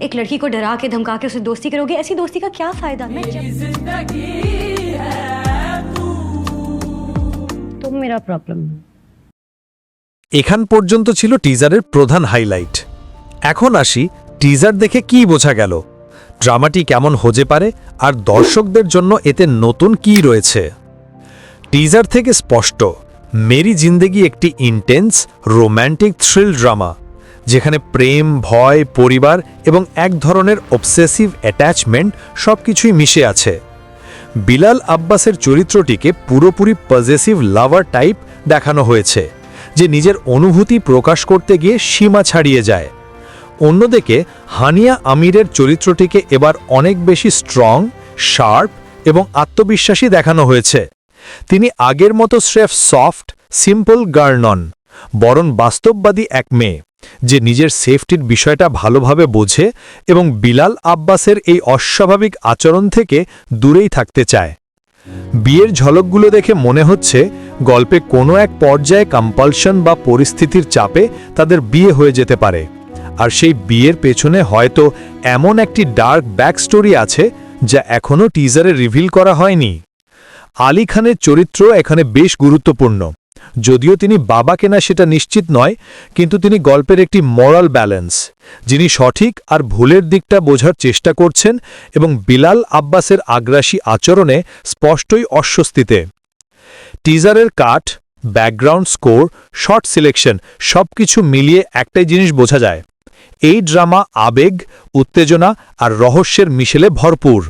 एक लड़की को डरा के धमका के उससे दोस्ती करोगे? ऐसी दोस्ती का क्या फायदा? मैं तुम मेरा प्रॉब्लम। এখান পর্যন্ত ছিল টিজারের প্রধান হাইলাইট। এখন আসি টিজার দেখে কি বোঝা গেল, ড্রামাটি কেমন হতে পারে আর দর্শকদের জন্য এতে নতুন কি রয়েছে। টিজার থেকে স্পষ্ট মেরি জিন্দেগি একটি ইন্টেন্স রোম্যান্টিক থ্রিল ড্রামা, যেখানে প্রেম, ভয়, পরিবার এবং এক ধরনের অবসেসিভ অ্যাটাচমেন্ট সবকিছুই মিশে আছে। বিলাল আব্বাসের চরিত্রটিকে পুরোপুরি পজেসিভ লাভার টাইপ দেখানো হয়েছে, যে নিজের অনুভূতি প্রকাশ করতে গিয়ে সীমা ছাড়িয়ে যায়। অন্যদিকে হানিয়া আমিরের চরিত্রটিকে এবার অনেক বেশি স্ট্রং, শার্প এবং আত্মবিশ্বাসী দেখানো হয়েছে। তিনি আগের মতো স্রেফ সফট, সিম্পল গার্ল নন, বরং বাস্তববাদী এক মেয়ে, যে নিজের সেফটির বিষয়টা ভালোভাবে বোঝে এবং বিলাল আব্বাসের এই অস্বাভাবিক আচরণ থেকে দূরেই থাকতে চায়। বিয়ের ঝলকগুলো দেখে মনে হচ্ছে গল্পে কোনো এক পর্যায়ে কম্পালশন বা পরিস্থিতির চাপে তাদের বিয়ে হয়ে যেতে পারে, আর সেই বিয়ের পেছনে হয়তো এমন একটি ডার্ক ব্যাকস্টোরি আছে যা এখনও টিজারে রিভিল করা হয়নি। আলী খানের চরিত্র এখানে বেশ গুরুত্বপূর্ণ, যদিও তিনি বাবা কেনা সেটা নিশ্চিত নয়, কিন্তু তিনি গল্পের একটি মরাল ব্যালেন্স, যিনি সঠিক আর ভুলের দিকটা বোঝার চেষ্টা করছেন এবং বিলাল আব্বাসের আগ্রাসী আচরণে স্পষ্টই অস্বস্তিতে। টিজারের কাট, ব্যাকগ্রাউন্ড স্কোর, শর্ট সিলেকশন সবকিছু মিলিয়ে একটাই জিনিস বোঝা যায়, এই ড্রামা আবেগ, উত্তেজনা আর রহস্যের মিশেলে ভরপুর।